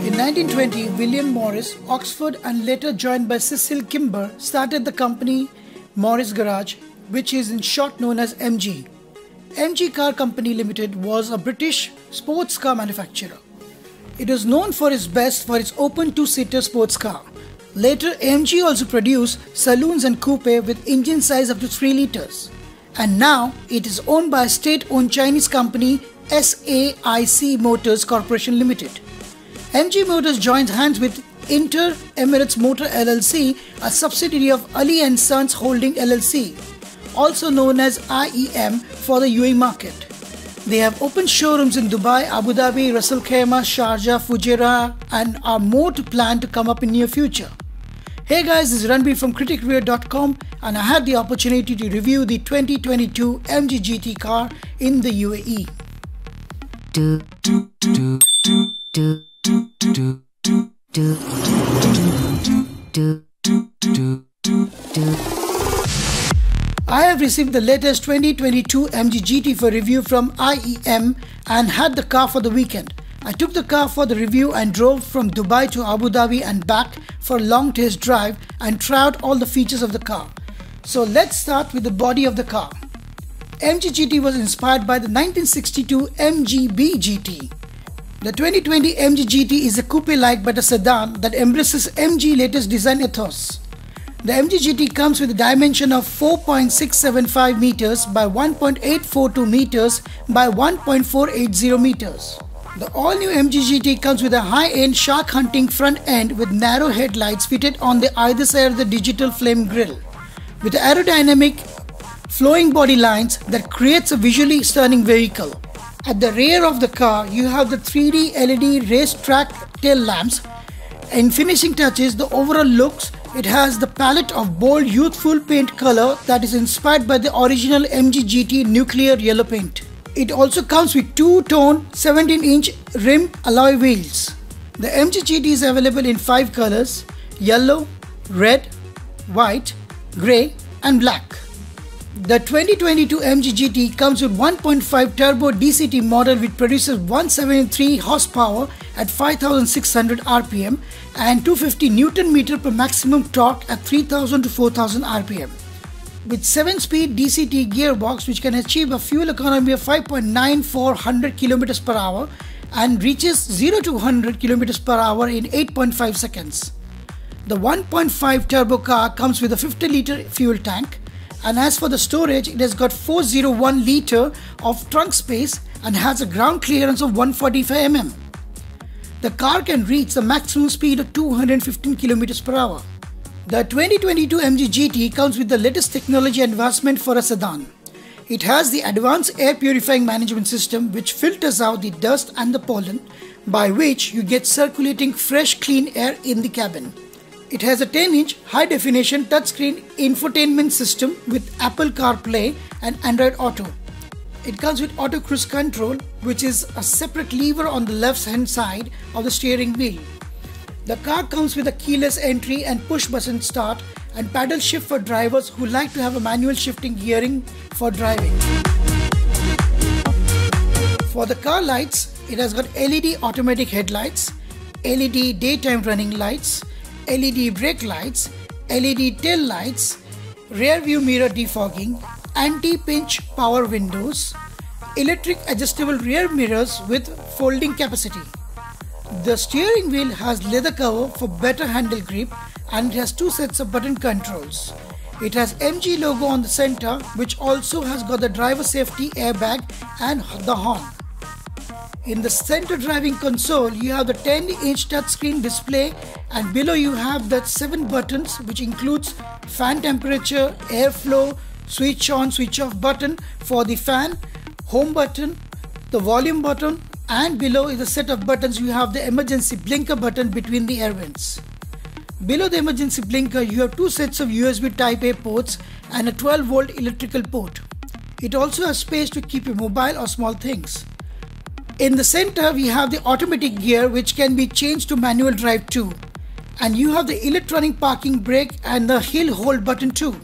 In 1920, William Morris, Oxford, and later joined by Cecil Kimber, started the company Morris Garage, which is in short known as MG. MG Car Company Limited was a British sports car manufacturer. It was known for its best for its open two-seater sports car. Later, MG also produced saloons and coupe with engine size up to 3 liters. And now, it is owned by a state-owned Chinese company SAIC Motors Corporation Limited. MG Motors joins hands with Inter Emirates Motor LLC, a subsidiary of Ali & Sons Holding LLC, also known as IEM, for the UAE market. They have opened showrooms in Dubai, Abu Dhabi, Ras Al Khaimah, Sharjah, Fujairah, and are more to plan to come up in near future. Hey guys, this is Ranbir from criticreview.com, and I had the opportunity to review the 2022 MG GT car in the UAE. I have received the latest 2022 MG GT for review from IEM and had the car for the weekend. I took the car for the review and drove from Dubai to Abu Dhabi and back for a long test drive and tried all the features of the car. So let's start with the body of the car. MG GT was inspired by the 1962 MGB GT. The 2020 MG GT is a coupe-like but a sedan that embraces MG latest design ethos. The MG GT comes with a dimension of 4.675 meters by 1.842 meters by 1.480 meters. The all-new MG GT comes with a high-end shark hunting front end with narrow headlights fitted on the either side of the digital flame grille, with aerodynamic flowing body lines that creates a visually stunning vehicle. At the rear of the car, you have the 3D LED racetrack tail lamps. In finishing touches, the overall looks, it has the palette of bold youthful paint color that is inspired by the original MG GT nuclear yellow paint. It also comes with two-tone 17-inch rim alloy wheels. The MG GT is available in 5 colors: yellow, red, white, grey and black. The 2022 MG GT comes with 1.5 turbo DCT model which produces 173 horsepower at 5600 RPM and 250 Nm per maximum torque at 3000 to 4000 RPM. With 7-speed DCT gearbox which can achieve a fuel economy of 5.9400 km per hour and reaches 0 to 100 km per hour in 8.5 seconds. The 1.5 turbo car comes with a 50-liter fuel tank. And as for the storage, it has got 401 litre of trunk space and has a ground clearance of 145 mm. The car can reach the maximum speed of 215 km per hour. The 2022 MG GT comes with the latest technology advancement for a sedan. It has the advanced air purifying management system which filters out the dust and the pollen, by which you get circulating fresh clean air in the cabin. It has a 10-inch high-definition touchscreen infotainment system with Apple CarPlay and Android Auto. It comes with auto cruise control, which is a separate lever on the left-hand side of the steering wheel. The car comes with a keyless entry and push-button start and paddle shift for drivers who like to have a manual shifting gearing for driving. For the car lights, it has got LED automatic headlights, LED daytime running lights, LED brake lights, LED tail lights, rear view mirror defogging, anti-pinch power windows, electric adjustable rear mirrors with folding capacity. The steering wheel has leather cover for better handle grip and it has 2 sets of button controls. It has MG logo on the center which also has got the driver safety airbag and the horn. In the center driving console, you have the 10-inch touchscreen display and below you have the 7 buttons which includes fan temperature, airflow, switch on, switch off button for the fan, home button, the volume button, and below is a set of buttons. You have the emergency blinker button between the air vents. Below the emergency blinker, you have 2 sets of USB Type A ports and a 12-volt electrical port. It also has space to keep your mobile or small things. In the center, we have the automatic gear which can be changed to manual drive too. And you have the electronic parking brake and the hill hold button too.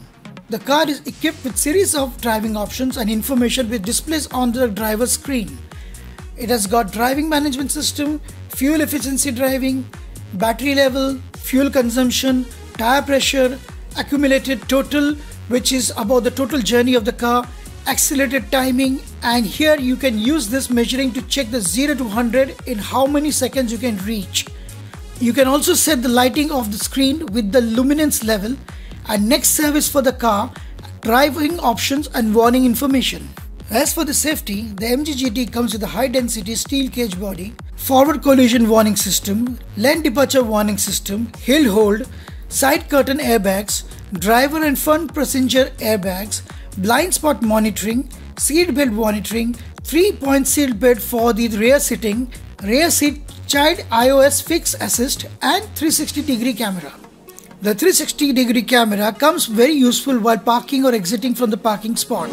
The car is equipped with series of driving options and information with displays on the driver's screen. It has got driving management system, fuel efficiency driving, battery level, fuel consumption, tire pressure, accumulated total, which is about the total journey of the car, accelerated timing, and here you can use this measuring to check the 0 to 100 in how many seconds you can reach. You can also set the lighting of the screen with the luminance level, and next service for the car, driving options and warning information. As for the safety, the MG GT comes with a high density steel cage body, forward collision warning system, lane departure warning system, hill hold, side curtain airbags, driver and front passenger airbags, blind spot monitoring, seat belt monitoring, 3-point seat belt for the rear sitting, rear seat child iOS fix assist, and 360-degree camera. The 360-degree camera comes very useful while parking or exiting from the parking spot.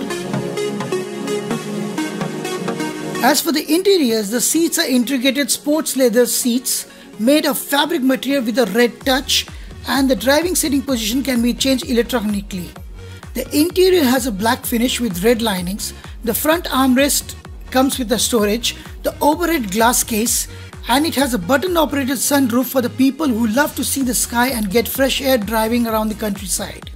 As for the interiors, the seats are integrated sports leather seats made of fabric material with a red touch, and the driving sitting position can be changed electronically. The interior has a black finish with red linings. The front armrest comes with a storage, the overhead glass case, and it has a button operated sunroof for the people who love to see the sky and get fresh air driving around the countryside.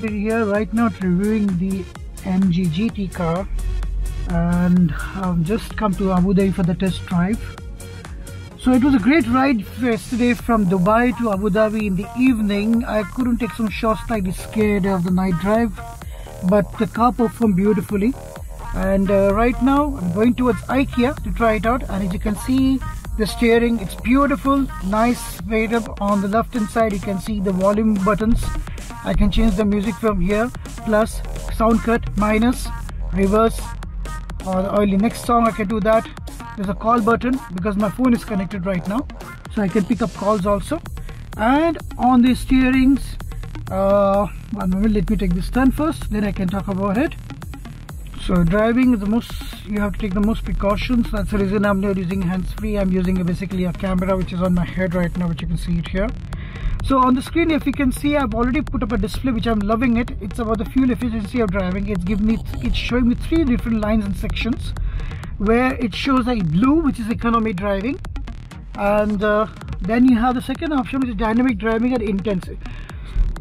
We're here right now reviewing the MG GT car, and I've just come to Abu Dhabi for the test drive. So it was a great ride yesterday from Dubai to Abu Dhabi in the evening. I couldn't take some shots, slightly scared of the night drive, but the car performed beautifully. And right now I'm going towards IKEA to try it out, and as you can see, the steering, it's beautiful, nice weight up. On the left hand side you can see the volume buttons. I can change the music from here, plus sound cut, minus, reverse, or the early next song I can do that. There's a call button because my phone is connected right now, so I can pick up calls also. And on the steerings, one moment, let me take this turn first, then I can talk about it. So driving is the most, you have to take the most precautions. That's the reason I'm not using hands-free. I'm using basically a camera which is on my head right now, which you can see it here. So on the screen, if you can see, I've already put up a display which I'm loving it. It's about the fuel efficiency of driving. It's showing me 3 different lines and sections, where it shows like blue, which is economy driving, and then you have the second option, which is dynamic driving at intensive.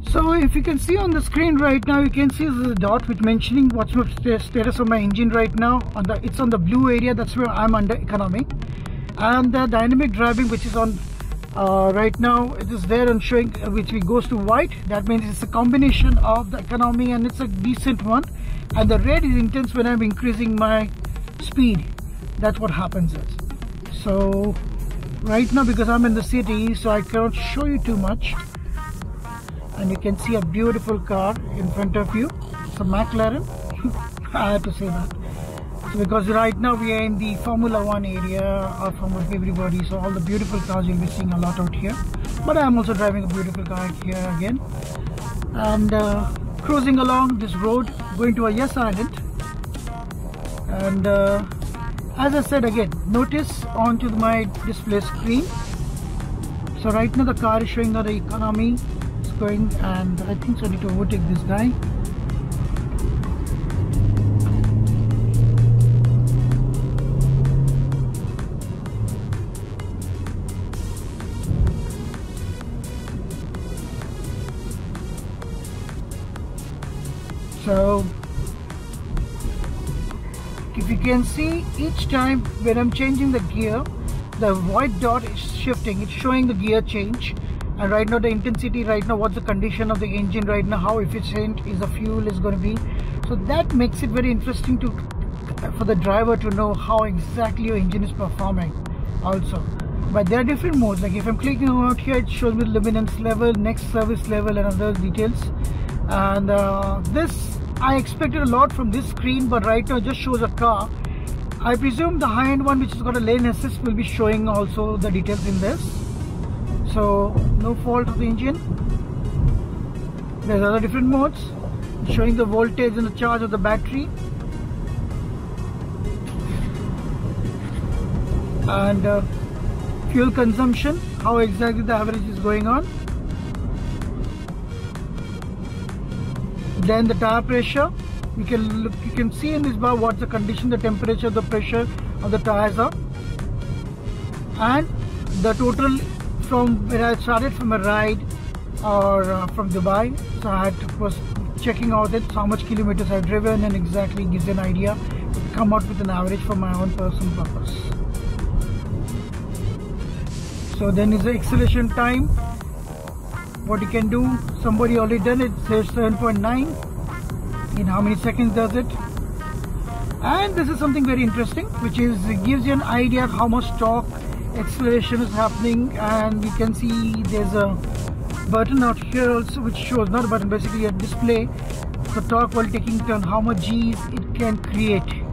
So if you can see on the screen right now, you can see there's a dot with mentioning what's the status of my engine right now. It's on the blue area, that's where I'm under economy, and the dynamic driving, which is on right now, it is there and showing, which goes to white. That means it's a combination of the economy, and it's a decent one. And the red is intense when I'm increasing my speed. That's what happens is. So right now, because I'm in the city, so I cannot show you too much, and you can see a beautiful car in front of you. It's a McLaren. I have to say that. So because right now we are in the Formula 1 area from everybody, so all the beautiful cars you'll be seeing a lot out here. But I'm also driving a beautiful car here again, and cruising along this road, going to a Yes Island. And as I said again, notice onto my display screen. So right now the car is showing that the economy is going, and I think so I need to overtake this guy. So if you can see, each time when I'm changing the gear, the white dot is shifting, it's showing the gear change. And right now the intensity, right now what's the condition of the engine right now, how efficient is the fuel is going to be. So that makes it very interesting for the driver to know how exactly your engine is performing also. But there are different modes, like if I'm clicking out here, it shows me luminance level, next service level, and other details. And this, I expected a lot from this screen, but right now it just shows a car. I presume the high-end one, which has got a lane assist, will be showing also the details in this. So no fault of the engine. There's other different modes showing the voltage and the charge of the battery, and fuel consumption, how exactly the average is going on. Then the tire pressure, You can see in this bar what's the condition, the temperature, the pressure of the tires are, and the total from where I started from a ride or from Dubai. So I was checking out it, how much kilometers I've driven, and exactly gives an idea to come out with an average for my own personal purpose. So then is the acceleration time. What you can do, somebody already done it, says 7.9. In how many seconds does it? And this is something very interesting, which is gives you an idea of how much torque, acceleration is happening. And you can see there's a button out here also which shows, not a button, basically a display, the torque while taking a turn, how much G's it can create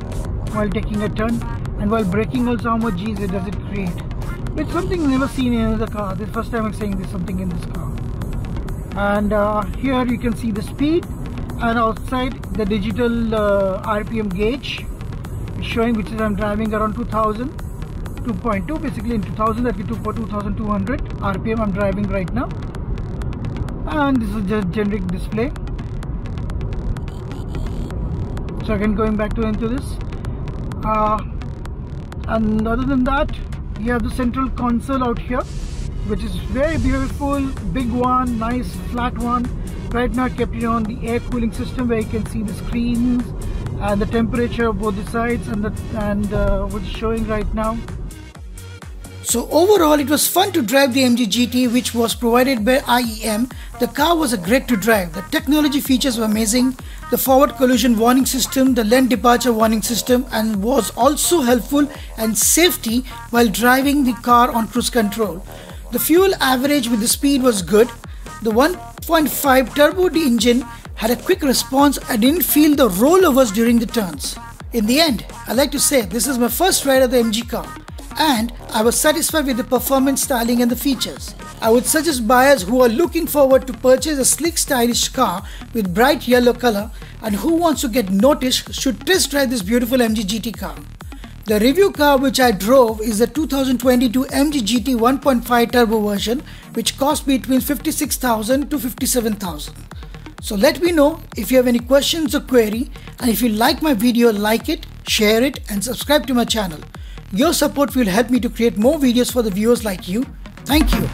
while taking a turn, and while braking also how much G's does it create. It's something never seen in another car. This is the first time I'm saying there's something in this car. And here you can see the speed, and outside the digital RPM gauge is showing, which is I'm driving around 2.2, basically in 2000, that we took for 2200 RPM I'm driving right now. And this is just generic display. So again, going back into this, and other than that, you have the central console out here, which is very beautiful, big one, nice flat one. Right now I kept it on the air cooling system, where you can see the screens and the temperature of both the sides, and what's showing right now. So overall it was fun to drive the MG GT, which was provided by IEM. The car was great to drive. The technology features were amazing. The forward collision warning system, the lane departure warning system, and was also helpful and safety while driving the car on cruise control. The fuel average with the speed was good. The 1.5 turbo D engine had a quick response. I didn't feel the rollovers during the turns. In the end, I like to say this is my first ride of the MG car, and I was satisfied with the performance, styling and the features. I would suggest buyers who are looking forward to purchase a sleek, stylish car with bright yellow color and who wants to get noticed should test drive this beautiful MG GT car. The review car which I drove is the 2022 MG GT 1.5 turbo version, which cost between 56,000 to 57,000. So let me know if you have any questions or query, and if you like my video, like it, share it and subscribe to my channel. Your support will help me to create more videos for the viewers like you. Thank you.